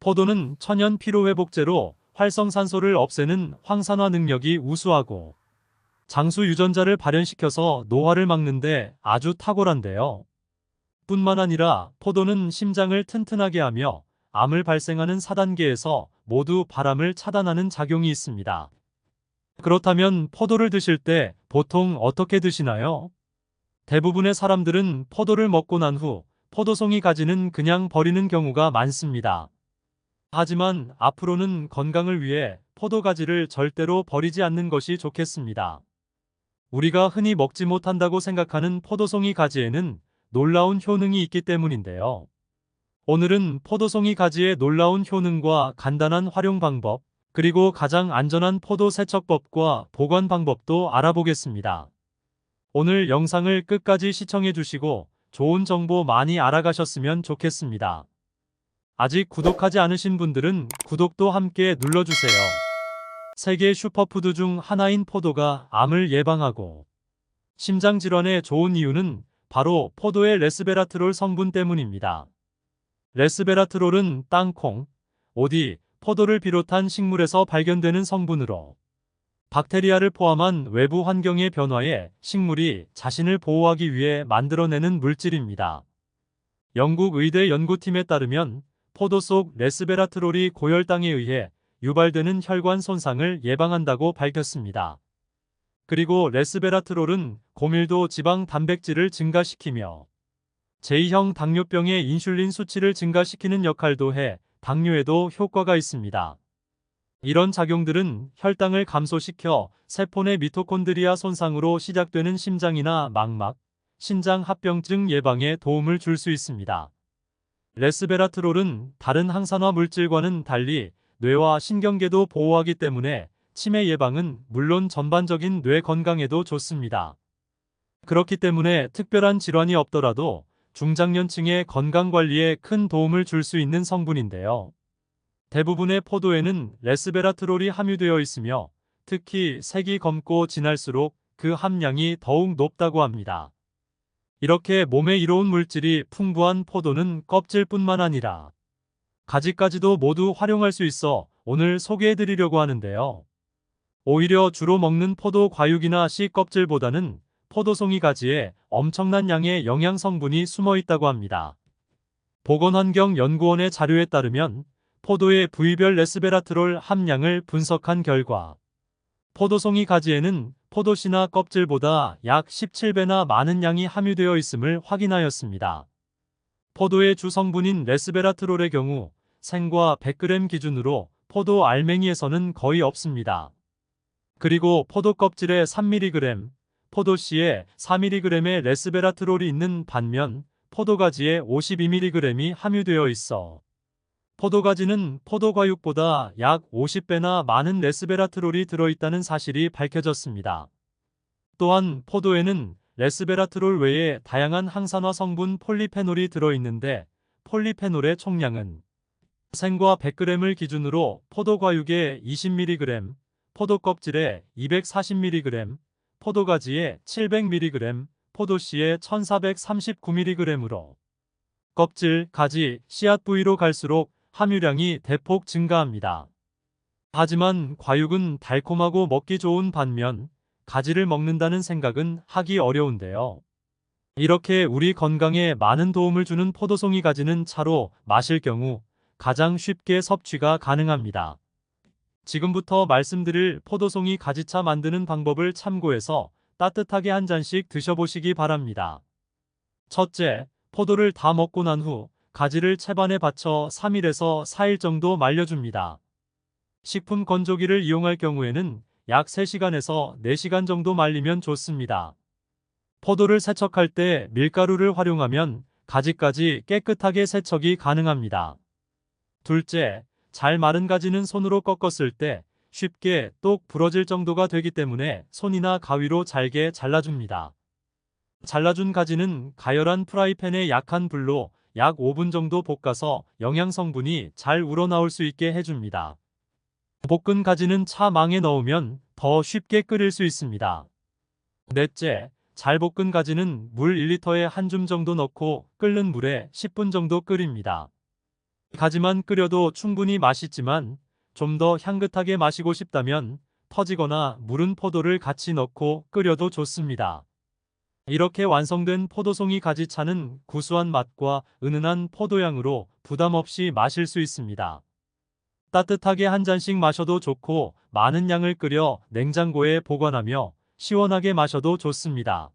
포도는 천연 피로회복제로 활성산소를 없애는 황산화 능력이 우수하고 장수 유전자를 발현시켜서 노화를 막는데 아주 탁월한데요. 뿐만 아니라 포도는 심장을 튼튼하게 하며 암을 발생하는 4단계에서 모두 발암을 차단하는 작용이 있습니다. 그렇다면 포도를 드실 때 보통 어떻게 드시나요? 대부분의 사람들은 포도를 먹고 난 후 포도송이 가지는 그냥 버리는 경우가 많습니다. 하지만 앞으로는 건강을 위해 포도 가지를 절대로 버리지 않는 것이 좋겠습니다. 우리가 흔히 먹지 못한다고 생각하는 포도송이 가지에는 놀라운 효능이 있기 때문인데요. 오늘은 포도송이 가지의 놀라운 효능과 간단한 활용 방법, 그리고 가장 안전한 포도 세척법과 보관 방법도 알아보겠습니다. 오늘 영상을 끝까지 시청해 주시고 좋은 정보 많이 알아가셨으면 좋겠습니다. 아직 구독하지 않으신 분들은 구독도 함께 눌러주세요. 세계 슈퍼푸드 중 하나인 포도가 암을 예방하고 심장질환에 좋은 이유는 바로 포도의 레스베라트롤 성분 때문입니다. 레스베라트롤은 땅콩, 오디, 포도를 비롯한 식물에서 발견되는 성분으로 박테리아를 포함한 외부 환경의 변화에 식물이 자신을 보호하기 위해 만들어내는 물질입니다. 영국 의대 연구팀에 따르면 포도 속 레스베라트롤이 고혈당에 의해 유발되는 혈관 손상을 예방한다고 밝혔습니다. 그리고 레스베라트롤은 고밀도 지방 단백질을 증가시키며 제2형 당뇨병의 인슐린 수치를 증가시키는 역할도 해 당뇨에도 효과가 있습니다. 이런 작용들은 혈당을 감소시켜 세포 내 미토콘드리아 손상으로 시작되는 심장이나 망막, 신장 합병증 예방에 도움을 줄 수 있습니다. 레스베라트롤은 다른 항산화 물질과는 달리 뇌와 신경계도 보호하기 때문에 치매 예방은 물론 전반적인 뇌 건강에도 좋습니다. 그렇기 때문에 특별한 질환이 없더라도 중장년층의 건강관리에 큰 도움을 줄 수 있는 성분인데요. 대부분의 포도에는 레스베라트롤이 함유되어 있으며 특히 색이 검고 진할수록 그 함량이 더욱 높다고 합니다. 이렇게 몸에 이로운 물질이 풍부한 포도는 껍질뿐만 아니라 가지까지도 모두 활용할 수 있어 오늘 소개해드리려고 하는데요. 오히려 주로 먹는 포도 과육이나 씨 껍질보다는 포도송이 가지에 엄청난 양의 영양 성분이 숨어 있다고 합니다. 보건환경연구원의 자료에 따르면 포도의 부위별 레스베라트롤 함량을 분석한 결과 포도송이 가지에는 포도씨나 껍질보다 약 17배나 많은 양이 함유되어 있음을 확인하였습니다. 포도의 주 성분인 레스베라트롤의 경우 생과 100g 기준으로 포도 알맹이에서는 거의 없습니다. 그리고 포도 껍질에 3mg, 포도씨에 4mg의 레스베라트롤이 있는 반면 포도가지에 52mg이 함유되어 있어 포도가지는 포도과육보다 약 50배나 많은 레스베라트롤이 들어있다는 사실이 밝혀졌습니다. 또한 포도에는 레스베라트롤 외에 다양한 항산화 성분 폴리페놀이 들어있는데 폴리페놀의 총량은 생과 100g을 기준으로 포도과육에 20mg, 포도 껍질에 240mg, 포도가지에 700mg, 포도씨에 1439mg으로 껍질, 가지, 씨앗 부위로 갈수록 함유량이 대폭 증가합니다. 하지만 과육은 달콤하고 먹기 좋은 반면 가지를 먹는다는 생각은 하기 어려운데요. 이렇게 우리 건강에 많은 도움을 주는 포도송이 가지는 차로 마실 경우 가장 쉽게 섭취가 가능합니다. 지금부터 말씀드릴 포도송이 가지차 만드는 방법을 참고해서 따뜻하게 한 잔씩 드셔보시기 바랍니다. 첫째, 포도를 다 먹고 난 후 가지를 채반에 받쳐 3일에서 4일 정도 말려줍니다. 식품 건조기를 이용할 경우에는 약 3시간에서 4시간 정도 말리면 좋습니다. 포도를 세척할 때 밀가루를 활용하면 가지까지 깨끗하게 세척이 가능합니다. 둘째, 잘 마른 가지는 손으로 꺾었을 때 쉽게 똑 부러질 정도가 되기 때문에 손이나 가위로 잘게 잘라줍니다. 잘라준 가지는 가열한 프라이팬에 약한 불로 약 5분 정도 볶아서 영양 성분이 잘 우러나올 수 있게 해줍니다. 볶은 가지는 차망에 넣으면 더 쉽게 끓일 수 있습니다. 넷째, 잘 볶은 가지는 물 1리터에 한 줌 정도 넣고 끓는 물에 10분 정도 끓입니다. 가지만 끓여도 충분히 맛있지만 좀 더 향긋하게 마시고 싶다면 터지거나 무른 포도를 같이 넣고 끓여도 좋습니다. 이렇게 완성된 포도송이 가지차는 구수한 맛과 은은한 포도향으로 부담 없이 마실 수 있습니다. 따뜻하게 한 잔씩 마셔도 좋고 많은 양을 끓여 냉장고에 보관하며 시원하게 마셔도 좋습니다.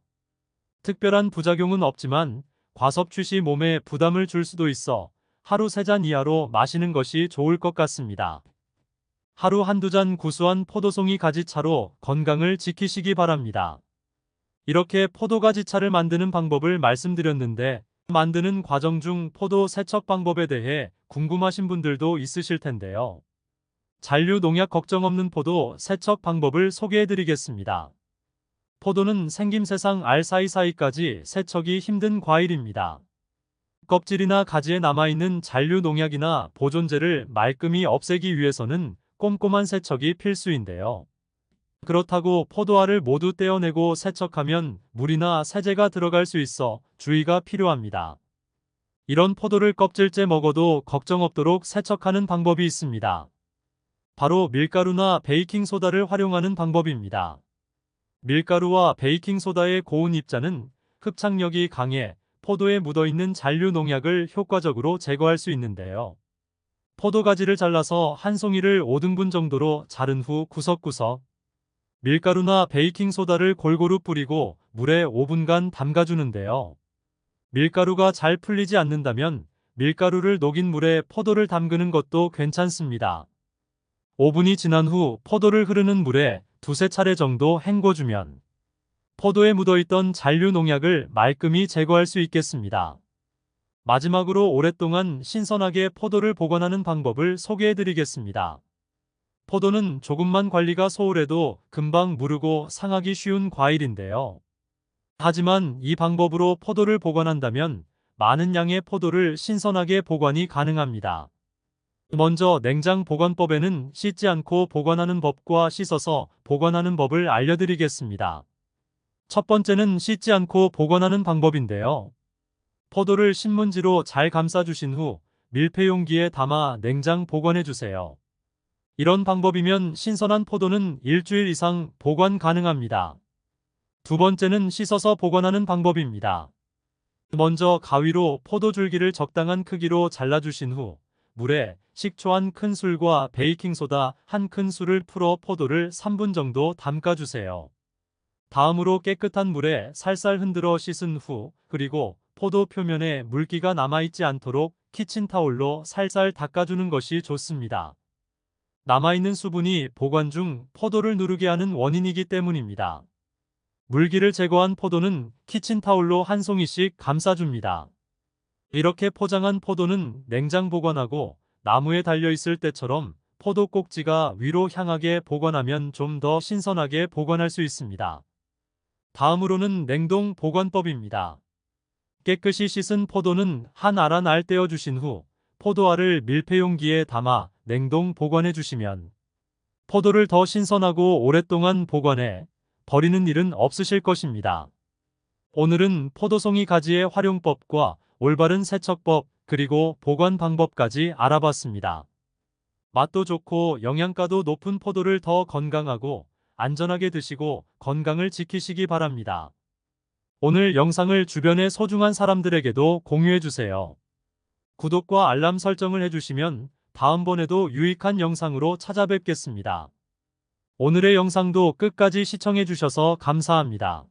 특별한 부작용은 없지만 과섭취 시 몸에 부담을 줄 수도 있어 하루 3잔 이하로 마시는 것이 좋을 것 같습니다. 하루 한두 잔 구수한 포도송이 가지차로 건강을 지키시기 바랍니다. 이렇게 포도가지차를 만드는 방법을 말씀드렸는데 만드는 과정 중 포도 세척 방법에 대해 궁금하신 분들도 있으실 텐데요. 잔류 농약 걱정 없는 포도 세척 방법을 소개해드리겠습니다. 포도는 생김새상 알 사이사이까지 세척이 힘든 과일입니다. 껍질이나 가지에 남아있는 잔류 농약이나 보존제를 말끔히 없애기 위해서는 꼼꼼한 세척이 필수인데요. 그렇다고 포도알을 모두 떼어내고 세척하면 물이나 세제가 들어갈 수 있어 주의가 필요합니다. 이런 포도를 껍질째 먹어도 걱정 없도록 세척하는 방법이 있습니다. 바로 밀가루나 베이킹소다를 활용하는 방법입니다. 밀가루와 베이킹소다의 고운 입자는 흡착력이 강해 포도에 묻어있는 잔류 농약을 효과적으로 제거할 수 있는데요. 포도가지를 잘라서 한 송이를 5등분 정도로 자른 후 구석구석 밀가루나 베이킹소다를 골고루 뿌리고 물에 5분간 담가주는데요. 밀가루가 잘 풀리지 않는다면 밀가루를 녹인 물에 포도를 담그는 것도 괜찮습니다. 5분이 지난 후 포도를 흐르는 물에 두세 차례 정도 헹궈주면 포도에 묻어있던 잔류 농약을 말끔히 제거할 수 있겠습니다. 마지막으로 오랫동안 신선하게 포도를 보관하는 방법을 소개해드리겠습니다. 포도는 조금만 관리가 소홀해도 금방 무르고 상하기 쉬운 과일인데요. 하지만 이 방법으로 포도를 보관한다면 많은 양의 포도를 신선하게 보관이 가능합니다. 먼저 냉장 보관법에는 씻지 않고 보관하는 법과 씻어서 보관하는 법을 알려드리겠습니다. 첫 번째는 씻지 않고 보관하는 방법인데요. 포도를 신문지로 잘 감싸주신 후 밀폐용기에 담아 냉장 보관해주세요. 이런 방법이면 신선한 포도는 일주일 이상 보관 가능합니다. 두 번째는 씻어서 보관하는 방법입니다. 먼저 가위로 포도 줄기를 적당한 크기로 잘라주신 후 물에 식초 1큰술과 베이킹소다 1큰술을 풀어 포도를 3분 정도 담가주세요. 다음으로 깨끗한 물에 살살 흔들어 씻은 후 그리고 포도 표면에 물기가 남아있지 않도록 키친타올로 살살 닦아주는 것이 좋습니다. 남아있는 수분이 보관 중 포도를 누르게 하는 원인이기 때문입니다. 물기를 제거한 포도는 키친타올로 한 송이씩 감싸줍니다. 이렇게 포장한 포도는 냉장 보관하고 나무에 달려있을 때처럼 포도 꼭지가 위로 향하게 보관하면 좀 더 신선하게 보관할 수 있습니다. 다음으로는 냉동 보관법입니다. 깨끗이 씻은 포도는 한 알 한 알 떼어주신 후 포도알을 밀폐용기에 담아 냉동 보관해 주시면 포도를 더 신선하고 오랫동안 보관해 버리는 일은 없으실 것입니다. 오늘은 포도송이 가지의 활용법과 올바른 세척법 그리고 보관 방법까지 알아봤습니다. 맛도 좋고 영양가도 높은 포도를 더 건강하고 안전하게 드시고 건강을 지키시기 바랍니다. 오늘 영상을 주변의 소중한 사람들에게도 공유해주세요. 구독과 알람 설정을 해주시면 다음번에도 유익한 영상으로 찾아뵙겠습니다. 오늘의 영상도 끝까지 시청해주셔서 감사합니다.